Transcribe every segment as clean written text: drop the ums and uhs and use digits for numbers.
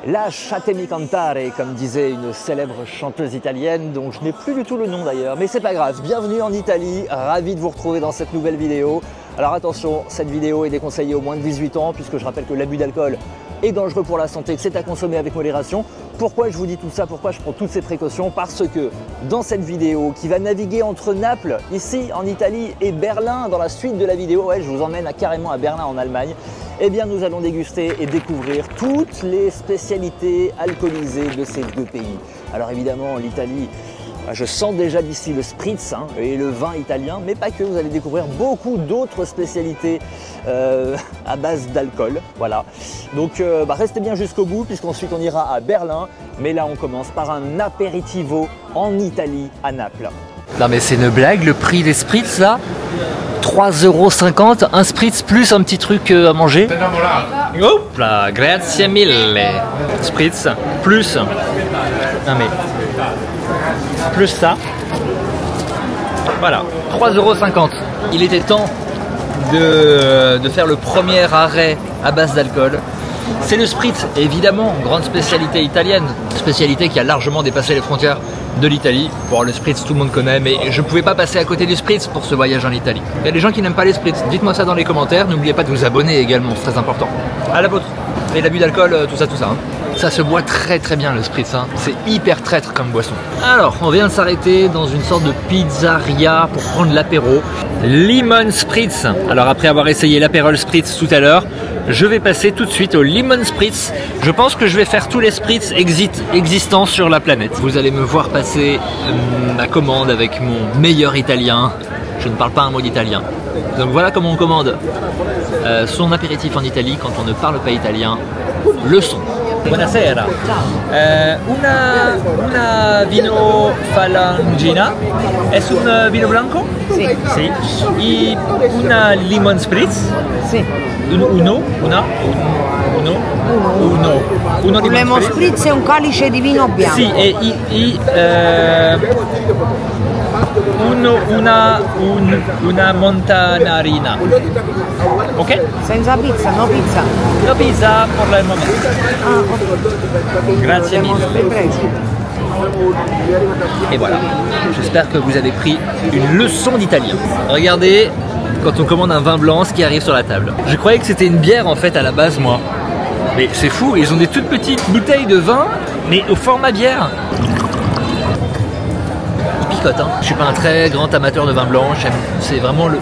Lasciatemi cantare, comme disait une célèbre chanteuse italienne, dont je n'ai plus du tout le nom d'ailleurs, mais c'est pas grave. Bienvenue en Italie, ravi de vous retrouver dans cette nouvelle vidéo. Alors attention, cette vidéo est déconseillée aux moins de 18 ans, puisque je rappelle que l'abus d'alcool est dangereux pour la santé, que c'est à consommer avec modération. Pourquoi je vous dis tout ça? Pourquoi je prends toutes ces précautions? Parce que dans cette vidéo qui va naviguer entre Naples, ici en Italie, et Berlin, dans la suite de la vidéo, ouais, je vous emmène carrément à Berlin en Allemagne, eh bien nous allons déguster et découvrir toutes les spécialités alcoolisées de ces deux pays. Alors évidemment, l'Italie, je sens déjà d'ici le spritz et le vin italien, mais pas que, vous allez découvrir beaucoup d'autres spécialités à base d'alcool. Voilà. Donc restez bien jusqu'au bout, puisqu'ensuite on ira à Berlin. Mais là, on commence par un apéritivo en Italie, à Naples. Non mais c'est une blague, le prix des spritz là, 3,50 €, un spritz plus un petit truc à manger. Hop là, grazie mille. Spritz plus, non mais, plus ça. Voilà, 3,50 €. Il était temps de faire le premier arrêt à base d'alcool. C'est le spritz, évidemment, grande spécialité italienne, spécialité qui a largement dépassé les frontières de l'Italie. Bon, le spritz, tout le monde connaît, mais je ne pouvais pas passer à côté du spritz pour ce voyage en Italie. Il y a des gens qui n'aiment pas les spritz, dites-moi ça dans les commentaires, n'oubliez pas de vous abonner également, c'est très important. À la vôtre. Et l'abus d'alcool, tout ça. Ça se boit très très bien le spritz, c'est hyper traître comme boisson. Alors, on vient de s'arrêter dans une sorte de pizzeria pour prendre l'apéro. Lemon Spritz. Alors après avoir essayé l'apérol spritz tout à l'heure, je vais passer tout de suite au Lemon Spritz. Je pense que je vais faire tous les spritz existants sur la planète. Vous allez me voir passer ma commande avec mon meilleur italien. Je ne parle pas un mot d'italien. Donc voilà comment on commande son apéritif en Italie quand on ne parle pas italien. Le son. Buonasera. Una vino falangina. Es un vino blanco? Sì. Sì. Y una lemon spritz? Sì. Uno Un lemon spritz e un calice di vino bianco. Sì, e una montanarina. Ok? Senza pizza, no pizza. No pizza pour le moment. Ah, ok. Grazie mille. Et voilà, j'espère que vous avez pris une leçon d'italien. Regardez, quand on commande un vin blanc, ce qui arrive sur la table. Je croyais que c'était une bière en fait à la base, moi. Mais c'est fou, ils ont des toutes petites bouteilles de vin, mais au format bière. Il picote, hein. Je suis pas un très grand amateur de vin blanc, c'est vraiment le...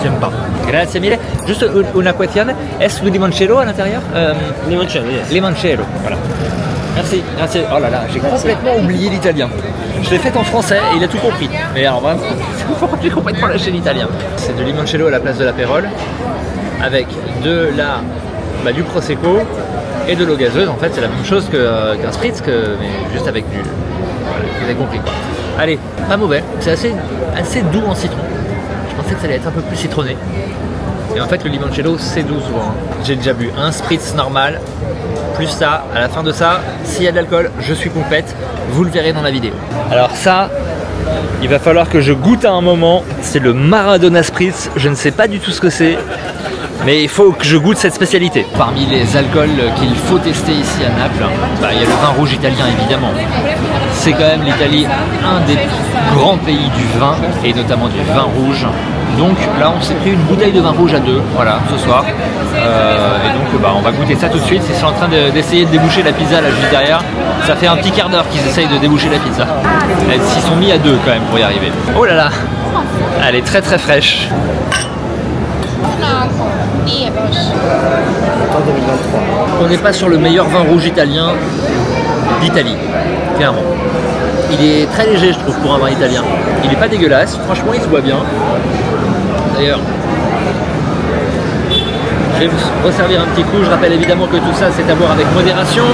J'aime pas. Grazie mille. Juste una question, est-ce du limoncello à l'intérieur? Limoncello, yes. Limoncello, voilà. Merci, merci. Oh là là, j'ai complètement oublié l'italien. Je l'ai fait en français et il a tout compris. Mais alors vraiment, j'ai complètement lâché l'italien. C'est de limoncello à la place de l'apérol, avec du prosecco et de l'eau gazeuse. En fait, c'est la même chose qu'un spritz, mais juste avec du... Voilà, vous avez compris quoi. Allez, pas mauvais. C'est assez doux en citron. Je pensais que ça allait être un peu plus citronné. Et en fait, le limoncello, c'est doux souvent. J'ai déjà bu un spritz normal, plus ça. À la fin de ça, s'il y a de l'alcool, je suis complète. Vous le verrez dans la vidéo. Alors ça, il va falloir que je goûte à un moment. C'est le Maradona Spritz. Je ne sais pas du tout ce que c'est, mais il faut que je goûte cette spécialité. Parmi les alcools qu'il faut tester ici à Naples, il y a le vin rouge italien évidemment. C'est quand même l'Italie, un des grands pays du vin, et notamment du vin rouge. Donc là on s'est pris une bouteille de vin rouge à deux, voilà, ce soir. Et donc on va goûter ça tout de suite. Ils sont en train d'essayer de déboucher la pizza là juste derrière. Ça fait un petit quart d'heure qu'ils essayent de déboucher la pizza. Ils s'y sont mis à deux quand même pour y arriver. Oh là là, elle est très très fraîche. On n'est pas sur le meilleur vin rouge italien d'Italie, clairement. Il est très léger je trouve pour un vin italien. Il n'est pas dégueulasse, franchement il se boit bien. D'ailleurs, je vais vous resservir un petit coup. Je rappelle évidemment que tout ça c'est à boire avec modération.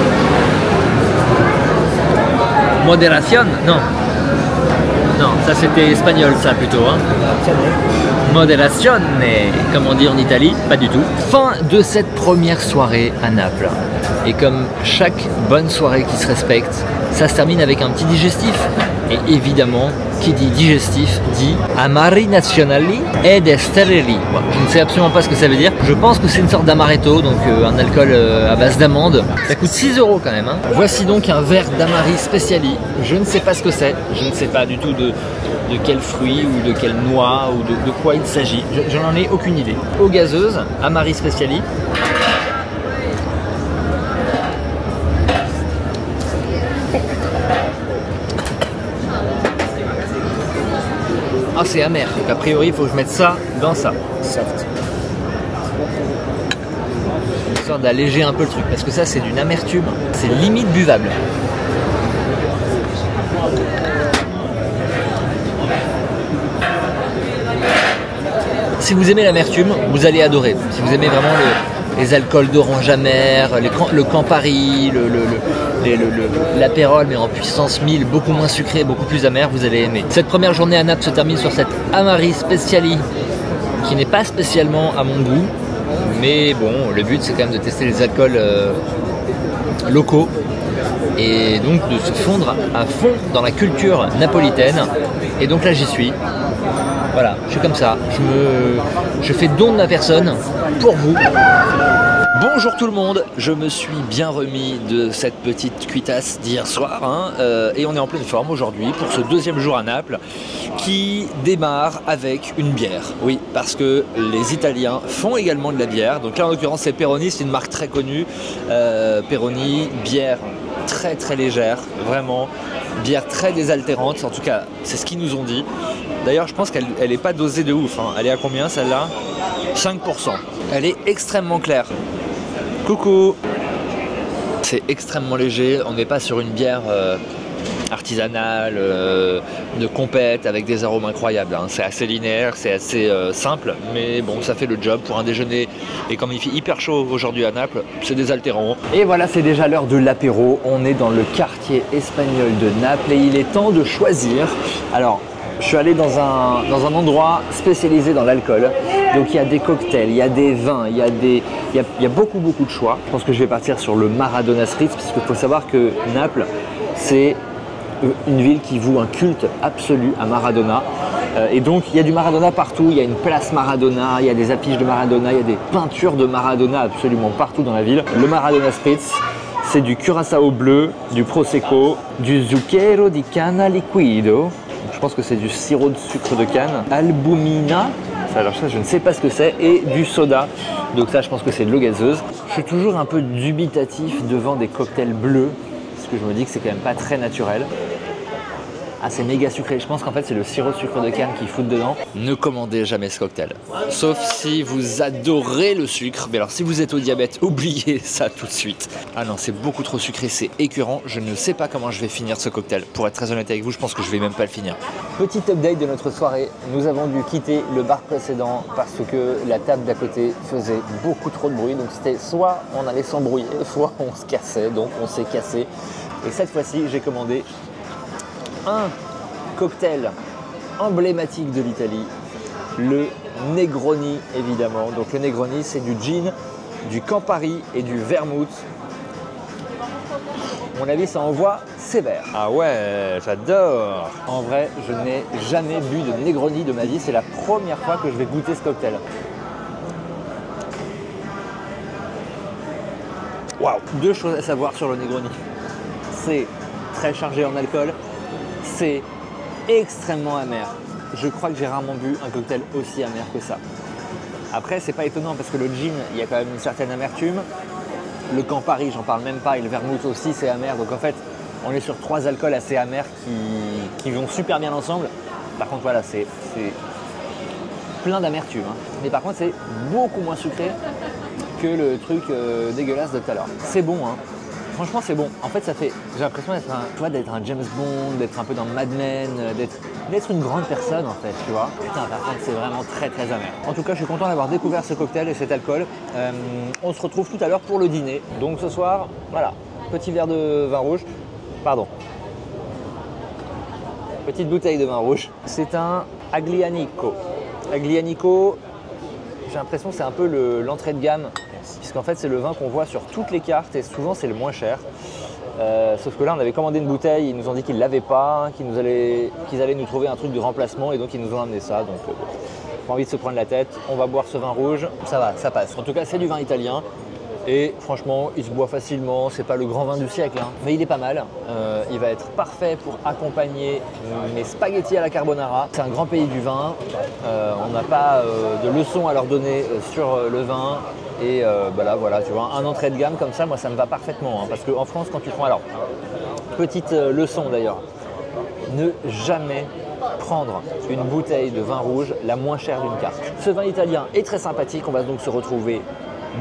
Modération? Non. Non, ça c'était espagnol ça plutôt. Moderazione, comme on dit en Italie, pas du tout. Fin de cette première soirée à Naples. Et comme chaque bonne soirée qui se respecte, ça se termine avec un petit digestif. Et évidemment, qui dit digestif dit Amari Nazionali ed Estereli. Je ne sais absolument pas ce que ça veut dire. Je pense que c'est une sorte d'amaretto, donc un alcool à base d'amande. Ça coûte 6 € quand même. Hein. Voici donc un verre d'Amari Speciali. Je ne sais pas ce que c'est. Je ne sais pas du tout de quel fruit ou de quelle noix ou de quoi il s'agit. Je n'en ai aucune idée. Eau gazeuse, Amari Speciali. Ah, c'est amer, donc a priori il faut que je mette ça dans ça. Soft. Histoire d'alléger un peu le truc, parce que ça c'est d'une amertume, c'est limite buvable. Si vous aimez l'amertume, vous allez adorer. Si vous aimez vraiment les alcools d'orange amer, le Campari, l'apérole mais en puissance 1000, beaucoup moins sucré, beaucoup plus amer, vous allez aimer. Cette première journée à Naples se termine sur cette Amari Speciali qui n'est pas spécialement à mon goût, mais bon, le but c'est quand même de tester les alcools locaux et donc de se fondre à fond dans la culture napolitaine. Et donc là j'y suis. Voilà, je suis comme ça, je fais don de ma personne pour vous. Bonjour tout le monde, je me suis bien remis de cette petite cuitasse d'hier soir hein, et on est en pleine forme aujourd'hui pour ce deuxième jour à Naples qui démarre avec une bière. Oui, parce que les Italiens font également de la bière, donc là en l'occurrence c'est Peroni, c'est une marque très connue, Peroni, bière très très légère, vraiment, bière très désaltérante, en tout cas c'est ce qu'ils nous ont dit. D'ailleurs je pense qu'elle n'est pas dosée de ouf, hein. Elle est à combien celle-là? 5%. Elle est extrêmement claire. Coucou. C'est extrêmement léger, on n'est pas sur une bière artisanale, de compète avec des arômes incroyables. Hein. C'est assez linéaire, c'est assez simple, mais bon, ça fait le job pour un déjeuner. Et comme il fait hyper chaud aujourd'hui à Naples, c'est désaltérant. Et voilà, c'est déjà l'heure de l'apéro. On est dans le quartier espagnol de Naples et il est temps de choisir. Alors, je suis allé dans un endroit spécialisé dans l'alcool. Donc il y a des cocktails, il y a des vins, il y a beaucoup de choix. Je pense que je vais partir sur le Maradona Spritz, parce qu'il faut savoir que Naples, c'est une ville qui voue un culte absolu à Maradona. Et donc il y a du Maradona partout, il y a une place Maradona, il y a des affiches de Maradona, il y a des peintures de Maradona absolument partout dans la ville. Le Maradona Spritz, c'est du curaçao bleu, du prosecco, du zucchero di canna liquido. Je pense que c'est du sirop de sucre de canne, albumina, alors ça je ne sais pas ce que c'est, et du soda. Donc ça je pense que c'est de l'eau gazeuse. Je suis toujours un peu dubitatif devant des cocktails bleus, parce que je me dis que c'est quand même pas très naturel. Ah, c'est méga sucré. Je pense qu'en fait c'est le sirop de sucre de canne qui fout dedans. Ne commandez jamais ce cocktail. Sauf si vous adorez le sucre. Mais alors si vous êtes au diabète, oubliez ça tout de suite. Ah non, c'est beaucoup trop sucré, c'est écœurant. Je ne sais pas comment je vais finir ce cocktail. Pour être très honnête avec vous, je pense que je vais même pas le finir. Petit update de notre soirée. Nous avons dû quitter le bar précédent parce que la table d'à côté faisait beaucoup trop de bruit. Donc c'était soit on allait s'embrouiller, soit on se cassait. Donc on s'est cassé. Et cette fois-ci, j'ai commandé un cocktail emblématique de l'Italie, le Negroni évidemment. Donc le Negroni, c'est du gin, du Campari et du vermouth. À mon avis, ça envoie sévère. Ah ouais, j'adore. En vrai, je n'ai jamais bu de Negroni de ma vie. C'est la première fois que je vais goûter ce cocktail. Waouh. Deux choses à savoir sur le Negroni. C'est très chargé en alcool. C'est extrêmement amer. Je crois que j'ai rarement bu un cocktail aussi amer que ça. Après, c'est pas étonnant parce que le gin, il y a quand même une certaine amertume. Le Campari, j'en parle même pas, et le vermouth aussi, c'est amer. Donc en fait, on est sur trois alcools assez amers qui vont super bien ensemble. Par contre, voilà, c'est plein d'amertume. Hein. Mais par contre, c'est beaucoup moins sucré que le truc dégueulasse de tout à l'heure. C'est bon, hein. Franchement, c'est bon. En fait, ça fait. J'ai l'impression d'être un James Bond, d'être un peu dans Mad Men, d'être une grande personne en fait, tu vois. Putain, par contre, c'est vraiment très très amer. En tout cas, je suis content d'avoir découvert ce cocktail et cet alcool. On se retrouve tout à l'heure pour le dîner. Donc ce soir, voilà, petit verre de vin rouge. Pardon. Petite bouteille de vin rouge. C'est un Aglianico. Aglianico, j'ai l'impression que c'est un peu l'entrée de gamme. Puisqu'en fait c'est le vin qu'on voit sur toutes les cartes et souvent c'est le moins cher. Sauf que là, on avait commandé une bouteille, ils nous ont dit qu'ils ne l'avaient pas, qu'ils allaient nous trouver un truc de remplacement et donc ils nous ont amené ça. Donc, pas envie de se prendre la tête. On va boire ce vin rouge, ça va, ça passe. En tout cas, c'est du vin italien. Et franchement, il se boit facilement, c'est pas le grand vin du siècle, hein, mais il est pas mal. Il va être parfait pour accompagner mes spaghettis à la carbonara. C'est un grand pays du vin, on n'a pas de leçons à leur donner sur le vin. Et bah là, voilà, tu vois, un entrée de gamme comme ça, moi ça me va parfaitement. Hein, parce qu'en France, quand tu prends, alors, petite leçon d'ailleurs, ne jamais prendre une bouteille de vin rouge la moins chère d'une carte. Ce vin italien est très sympathique, on va donc se retrouver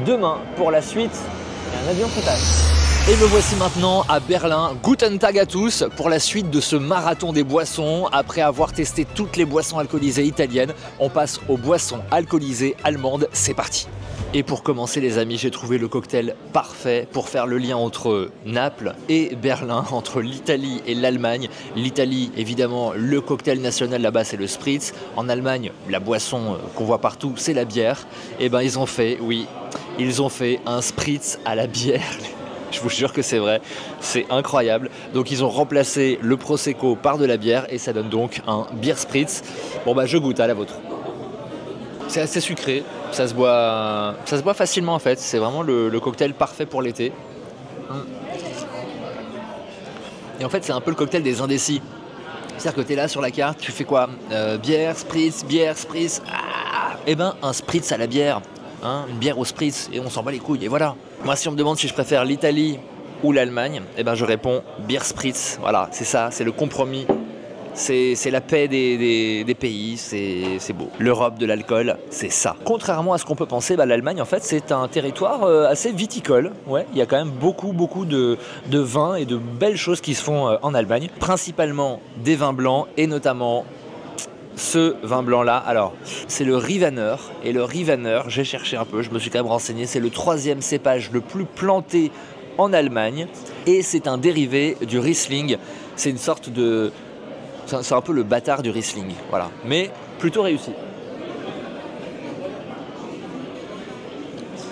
demain pour la suite et un avion qui passe. Et me voici maintenant à Berlin. Guten Tag à tous pour la suite de ce marathon des boissons. Après avoir testé toutes les boissons alcoolisées italiennes, on passe aux boissons alcoolisées allemandes. C'est parti. Et pour commencer les amis, j'ai trouvé le cocktail parfait pour faire le lien entre Naples et Berlin, entre l'Italie et l'Allemagne. L'Italie, évidemment, le cocktail national là-bas, c'est le spritz. En Allemagne, la boisson qu'on voit partout, c'est la bière. Et ben ils ont fait, oui, ils ont fait un spritz à la bière. Je vous jure que c'est vrai, c'est incroyable. Donc ils ont remplacé le prosecco par de la bière et ça donne donc un beer spritz. Bon bah je goûte à la vôtre. C'est assez sucré, ça se boit facilement en fait. C'est vraiment le cocktail parfait pour l'été. Et en fait c'est un peu le cocktail des indécis. C'est-à-dire que tu es là sur la carte, tu fais quoi? Bière, spritz, et ben un spritz à la bière. Hein, une bière au spritz et on s'en bat les couilles et voilà. Moi si on me demande si je préfère l'Italie ou l'Allemagne, eh ben je réponds beer spritz. Voilà, c'est ça, c'est le compromis. C'est la paix des pays, c'est beau. L'Europe de l'alcool, c'est ça. Contrairement à ce qu'on peut penser, bah, l'Allemagne en fait c'est un territoire assez viticole. Ouais, il y a quand même beaucoup de vins et de belles choses qui se font en Allemagne. Principalement des vins blancs et notamment ce vin blanc là, alors c'est le Rivaner. Et le Rivaner, j'ai cherché un peu, je me suis quand même renseigné, c'est le 3e cépage le plus planté en Allemagne. Et c'est un dérivé du Riesling. C'est une sorte de... C'est un peu le bâtard du Riesling, voilà. Mais plutôt réussi.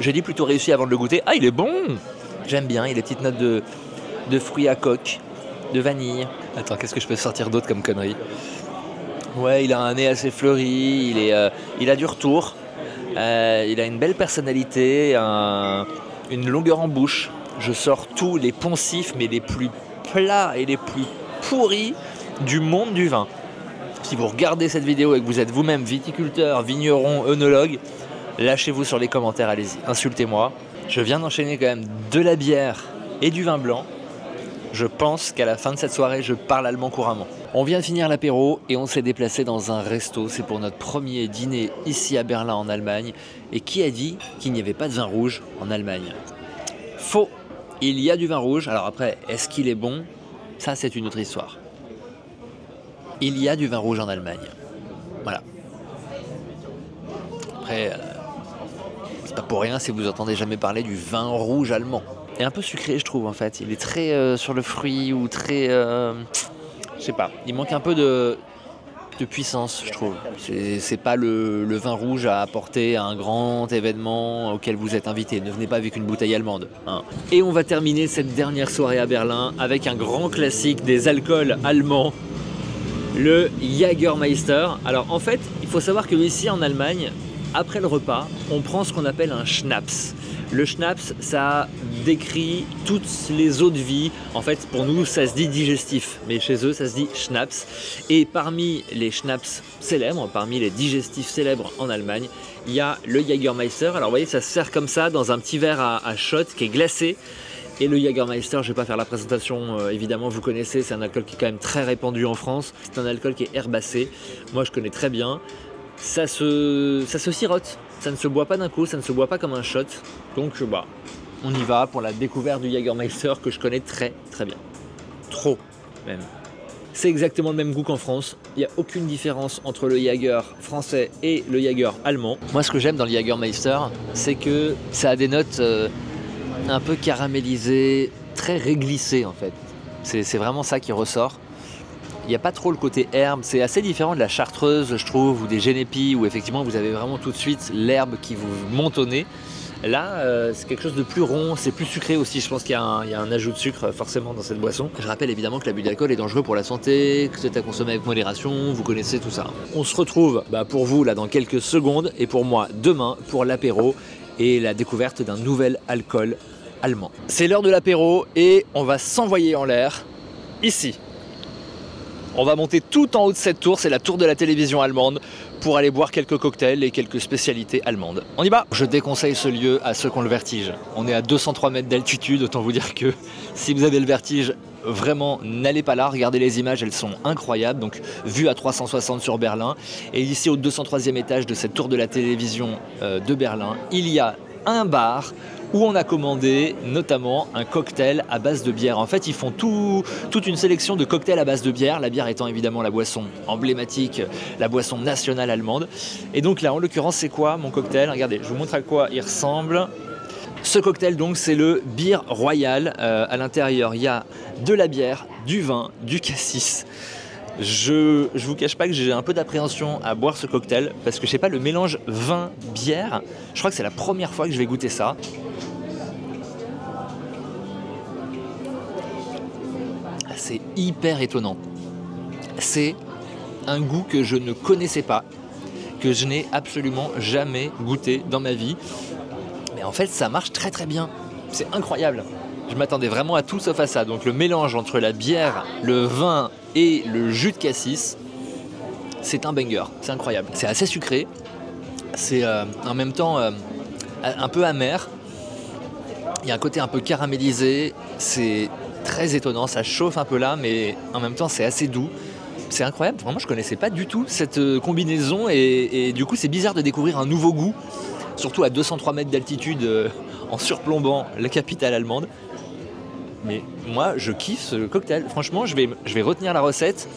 J'ai dit plutôt réussi avant de le goûter. Ah, il est bon! J'aime bien, il a des petites notes de fruits à coque, de vanille. Attends, qu'est-ce que je peux sortir d'autre comme connerie? Ouais, il a un nez assez fleuri, il a du retour, il a une belle personnalité, une longueur en bouche. Je sors tous les poncifs, mais les plus plats et les plus pourris du monde du vin. Si vous regardez cette vidéo et que vous êtes vous-même viticulteur, vigneron, œnologue, lâchez-vous sur les commentaires, allez-y, insultez-moi. Je viens d'enchaîner quand même de la bière et du vin blanc. Je pense qu'à la fin de cette soirée, je parle allemand couramment. On vient de finir l'apéro et on s'est déplacé dans un resto. C'est pour notre premier dîner ici à Berlin en Allemagne. Et qui a dit qu'il n'y avait pas de vin rouge en Allemagne? Faux. Il y a du vin rouge. Alors après, est-ce qu'il est bon? Ça, c'est une autre histoire. Il y a du vin rouge en Allemagne. Voilà. Après, c'est pas pour rien si vous entendez jamais parler du vin rouge allemand. Il est un peu sucré, je trouve, en fait. Il est très sur le fruit ou très... je sais pas. Il manque un peu de puissance, je trouve. C'est pas le vin rouge à apporter à un grand événement auquel vous êtes invité. Ne venez pas avec une bouteille allemande. Hein. Et on va terminer cette dernière soirée à Berlin avec un grand classique des alcools allemands, le Jägermeister. Alors en fait, il faut savoir que ici en Allemagne, après le repas, on prend ce qu'on appelle un Schnaps. Le Schnaps, ça décrit toutes les eaux de vie. En fait, pour nous, ça se dit digestif, mais chez eux, ça se dit Schnaps. Et parmi les Schnaps célèbres, parmi les digestifs célèbres en Allemagne, il y a le Jägermeister. Alors, vous voyez, ça se sert comme ça dans un petit verre à shot qui est glacé. Et le Jägermeister, je ne vais pas faire la présentation, évidemment, vous connaissez, c'est un alcool qui est quand même très répandu en France. C'est un alcool qui est herbacé. Moi, je connais très bien. Ça se sirote. Ça ne se boit pas d'un coup, ça ne se boit pas comme un shot. Donc bah, on y va pour la découverte du Jägermeister que je connais très très bien. Trop même. C'est exactement le même goût qu'en France. Il n'y a aucune différence entre le Jäger français et le Jäger allemand. Moi ce que j'aime dans le Jägermeister, c'est que ça a des notes un peu caramélisées, très réglissées en fait. C'est vraiment ça qui ressort. Il n'y a pas trop le côté herbe, c'est assez différent de la chartreuse je trouve, ou des génépis, où effectivement vous avez vraiment tout de suite l'herbe qui vous monte au nez. Là, c'est quelque chose de plus rond, c'est plus sucré aussi. Je pense qu'il y a un ajout de sucre forcément dans cette boisson. Je rappelle évidemment que l'abus d'alcool est dangereux pour la santé, que c'est à consommer avec modération, vous connaissez tout ça. On se retrouve pour vous là dans quelques secondes et pour moi demain pour l'apéro et la découverte d'un nouvel alcool allemand. C'est l'heure de l'apéro et on va s'envoyer en l'air ici. On va monter tout en haut de cette tour, c'est la tour de la télévision allemande, pour aller boire quelques cocktails et quelques spécialités allemandes. On y va! Je déconseille ce lieu à ceux qui ont le vertige. On est à 203 mètres d'altitude, autant vous dire que si vous avez le vertige, vraiment n'allez pas là, regardez les images, elles sont incroyables, donc vue à 360 sur Berlin. Et ici au 203e étage de cette tour de la télévision de Berlin, il y a un bar où on a commandé notamment un cocktail à base de bière. En fait, ils font toute une sélection de cocktails à base de bière, la bière étant évidemment la boisson emblématique, la boisson nationale allemande. Et donc là, en l'occurrence, c'est quoi mon cocktail? Regardez, je vous montre à quoi il ressemble. Ce cocktail, donc, c'est le Bier Royal. À l'intérieur, il y a de la bière, du vin, du cassis. Je vous cache pas que j'ai un peu d'appréhension à boire ce cocktail parce que je sais pas, le mélange vin-bière, je crois que c'est la première fois que je vais goûter ça. C'est hyper étonnant. C'est un goût que je ne connaissais pas, que je n'ai absolument jamais goûté dans ma vie. Mais en fait, ça marche très très bien. C'est incroyable. Je m'attendais vraiment à tout sauf à ça. Donc le mélange entre la bière, le vin et le jus de cassis, c'est un banger. C'est incroyable. C'est assez sucré. C'est en même temps un peu amer. Il y a un côté un peu caramélisé. C'est très étonnant. Ça chauffe un peu là, mais en même temps, c'est assez doux. C'est incroyable. Vraiment, je connaissais pas du tout cette combinaison. Et du coup, c'est bizarre de découvrir un nouveau goût. Surtout à 203 mètres d'altitude en surplombant la capitale allemande. Mais moi, je kiffe ce cocktail. Franchement, je vais retenir la recette.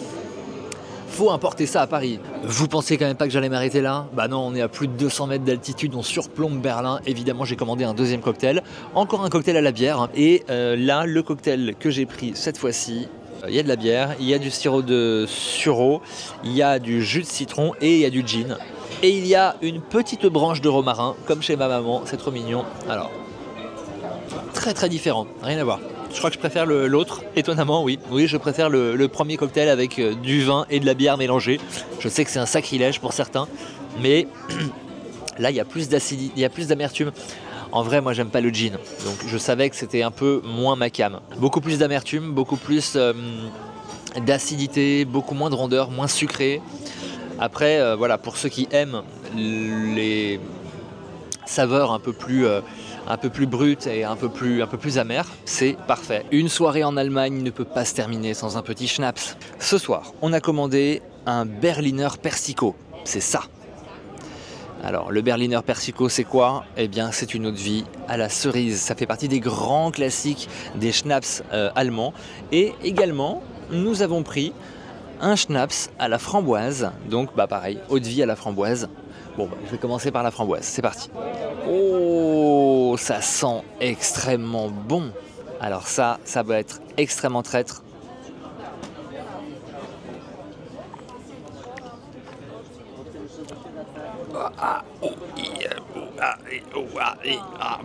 Faut importer ça à Paris. Vous pensez quand même pas que j'allais m'arrêter là? Bah non, on est à plus de 200 mètres d'altitude, on surplombe Berlin. Évidemment, j'ai commandé un deuxième cocktail. Encore un cocktail à la bière. Et là, le cocktail que j'ai pris cette fois-ci, il y a de la bière, il y a du sirop de sureau, il y a du jus de citron et il y a du gin. Et il y a une petite branche de romarin, comme chez ma maman. C'est trop mignon. Alors, très très différent, rien à voir. Je crois que je préfère l'autre, étonnamment, oui. Oui, je préfère le premier cocktail avec du vin et de la bière mélangée. Je sais que c'est un sacrilège pour certains, mais là, il y a plus d'acidité, il y a plus d'amertume. En vrai, moi, j'aime pas le gin, donc je savais que c'était un peu moins ma came. Beaucoup plus d'amertume, beaucoup plus d'acidité, beaucoup moins de rondeur, moins sucré. Après, voilà, pour ceux qui aiment les saveurs un peu plus brutes et un peu plus amères, c'est parfait. Une soirée en Allemagne ne peut pas se terminer sans un petit schnapps. Ce soir, on a commandé un Berliner Persiko, c'est ça. Alors, le Berliner Persiko, c'est quoi? Eh bien, c'est une eau de vie à la cerise. Ça fait partie des grands classiques des schnapps allemands. Et également, nous avons pris un schnapps à la framboise. Donc, pareil, eau de vie à la framboise. Bon, je vais commencer par la framboise. C'est parti. Oh, ça sent extrêmement bon. Alors ça va être extrêmement traître.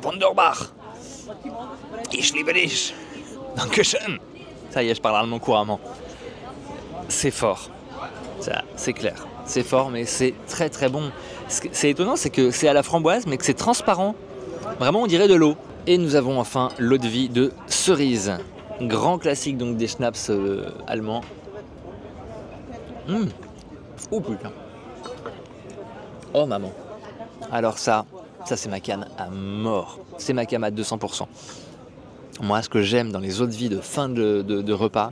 Wunderbar. Ich liebe dich. Dankeschön. Ça y est, je parle allemand couramment. C'est fort. Ça, c'est clair. C'est fort, mais c'est très très bon. Ce qui est étonnant, c'est que c'est à la framboise, mais que c'est transparent. Vraiment, on dirait de l'eau. Et nous avons enfin l'eau de vie de cerise. Grand classique donc des schnapps allemands. Oh putain. Oh maman. Alors ça c'est ma came à mort. C'est ma came à 200%. Moi, ce que j'aime dans les eaux de vie de fin de repas,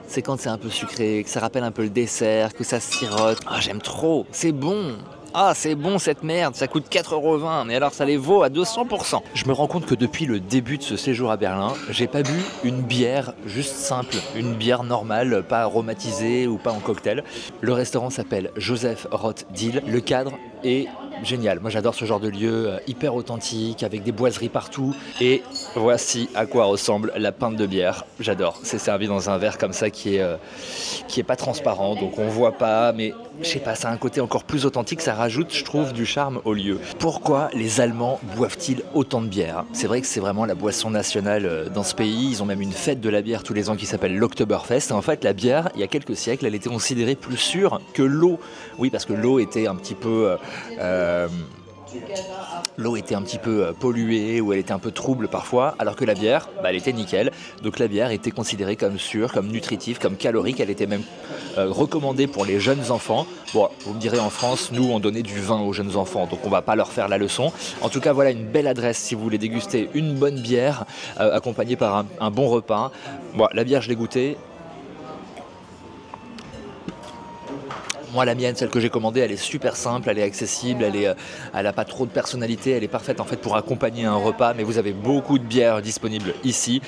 c'est quand c'est un peu sucré, que ça rappelle un peu le dessert, que ça sirote. Ah, j'aime trop, c'est bon. Ah, c'est bon cette merde, ça coûte 4,20 €, mais alors ça les vaut à 200%. Je me rends compte que depuis le début de ce séjour à Berlin, j'ai pas bu une bière juste simple, une bière normale, pas aromatisée ou pas en cocktail. Le restaurant s'appelle Joseph Roth Dill. Le cadre est génial. Moi j'adore ce genre de lieu hyper authentique, avec des boiseries partout. Et voici à quoi ressemble la pinte de bière. J'adore. C'est servi dans un verre comme ça qui est pas transparent, donc on voit pas, mais je sais pas, ça a un côté encore plus authentique, ça rajoute, je trouve, du charme au lieu. Pourquoi les Allemands boivent-ils autant de bière? C'est vrai que c'est vraiment la boisson nationale dans ce pays. Ils ont même une fête de la bière tous les ans qui s'appelle l'Oktoberfest. Et en fait, la bière, il y a quelques siècles, elle était considérée plus sûre que l'eau. Oui, parce que l'eau était un petit peu... l'eau était un petit peu polluée ou elle était un peu trouble parfois, alors que la bière, elle était nickel. Donc la bière était considérée comme sûre, comme nutritive, comme calorique. Elle était même recommandée pour les jeunes enfants. Bon, vous me direz, en France, nous, on donnait du vin aux jeunes enfants, donc on va pas leur faire la leçon. En tout cas, voilà une belle adresse si vous voulez déguster une bonne bière accompagnée par un bon repas. Bon, la bière, je l'ai goûtée. Moi, la mienne, celle que j'ai commandée, elle est super simple, elle est accessible, elle n'a pas trop de personnalité, elle est parfaite en fait pour accompagner un repas, mais vous avez beaucoup de bières disponibles ici.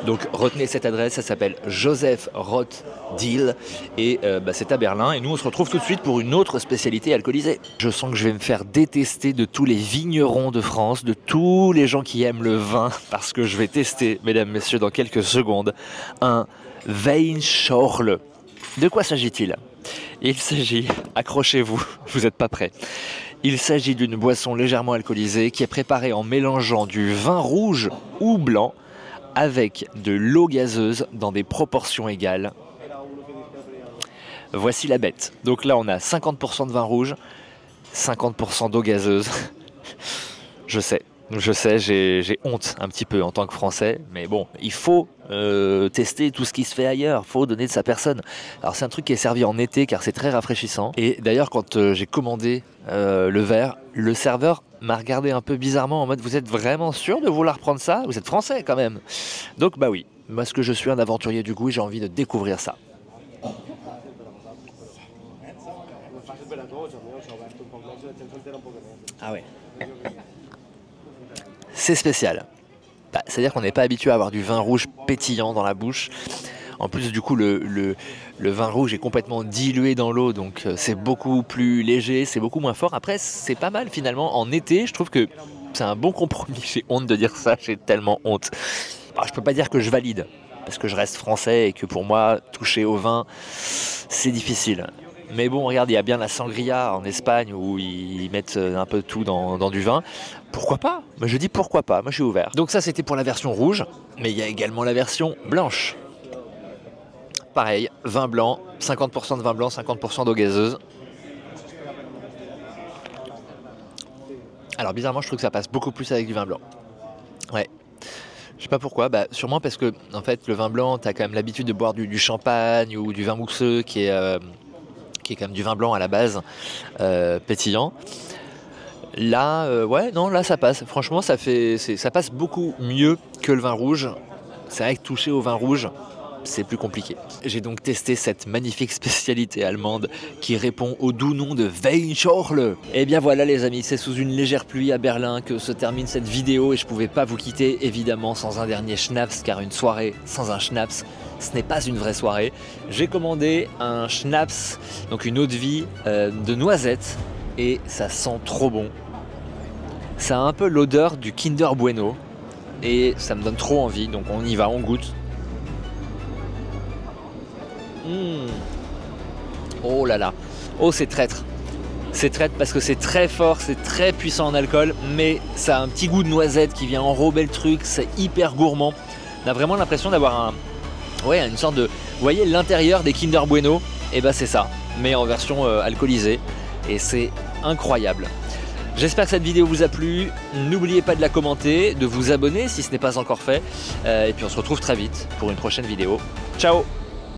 Donc retenez cette adresse, ça s'appelle Joseph Roth Deal et c'est à Berlin. Et nous, on se retrouve tout de suite pour une autre spécialité alcoolisée. Je sens que je vais me faire détester de tous les vignerons de France, de tous les gens qui aiment le vin, parce que je vais tester, mesdames, messieurs, dans quelques secondes, un Weinschorle. De quoi s'agit-il ? Il s'agit, accrochez-vous, vous n'êtes pas prêts. Il s'agit d'une boisson légèrement alcoolisée qui est préparée en mélangeant du vin rouge ou blanc avec de l'eau gazeuse dans des proportions égales. Voici la bête. Donc là, on a 50% de vin rouge, 50% d'eau gazeuse. Je sais, j'ai honte un petit peu en tant que Français, mais bon, il faut tester tout ce qui se fait ailleurs, il faut donner de sa personne. Alors c'est un truc qui est servi en été car c'est très rafraîchissant. Et d'ailleurs quand j'ai commandé le verre, le serveur m'a regardé un peu bizarrement en mode vous êtes vraiment sûr de vouloir prendre ça? Vous êtes français quand même. Donc bah oui, parce que je suis un aventurier du goût et j'ai envie de découvrir ça. Ah ouais. C'est spécial. C'est-à-dire qu'on n'est pas habitué à avoir du vin rouge pétillant dans la bouche. En plus, du coup, le vin rouge est complètement dilué dans l'eau, donc c'est beaucoup plus léger, c'est beaucoup moins fort. Après, c'est pas mal finalement. En été, je trouve que c'est un bon compromis. J'ai honte de dire ça, j'ai tellement honte. Alors, je peux pas dire que je valide, parce que je reste français et que pour moi, toucher au vin, c'est difficile. Mais bon, regarde, il y a bien la sangria en Espagne où ils mettent un peu tout dans du vin. Pourquoi pas? Moi, je dis pourquoi pas, moi je suis ouvert. Donc ça, c'était pour la version rouge, mais il y a également la version blanche. Pareil, vin blanc, 50% de vin blanc, 50% d'eau gazeuse. Alors bizarrement, je trouve que ça passe beaucoup plus avec du vin blanc. Ouais. Je sais pas pourquoi, sûrement parce que en fait, le vin blanc, t'as quand même l'habitude de boire du champagne ou du vin mousseux qui est quand même du vin blanc à la base, pétillant. Là, ouais, non, là ça passe. Franchement, ça passe beaucoup mieux que le vin rouge. C'est vrai que toucher au vin rouge, c'est plus compliqué. J'ai donc testé cette magnifique spécialité allemande qui répond au doux nom de Weinschorle. Et bien voilà les amis, c'est sous une légère pluie à Berlin que se termine cette vidéo et je pouvais pas vous quitter évidemment sans un dernier schnapps, car une soirée sans un schnapps, ce n'est pas une vraie soirée. J'ai commandé un schnapps, donc une eau-de-vie de noisettes, et ça sent trop bon. Ça a un peu l'odeur du Kinder Bueno et ça me donne trop envie, donc on y va, on goûte. Oh là là, oh c'est traître. C'est traître parce que c'est très fort, c'est très puissant en alcool, mais ça a un petit goût de noisette qui vient enrober le truc, c'est hyper gourmand. On a vraiment l'impression d'avoir une sorte de... Vous voyez l'intérieur des Kinder Bueno, et c'est ça, mais en version alcoolisée, et c'est incroyable. J'espère que cette vidéo vous a plu, n'oubliez pas de la commenter, de vous abonner si ce n'est pas encore fait, et puis on se retrouve très vite pour une prochaine vidéo. Ciao!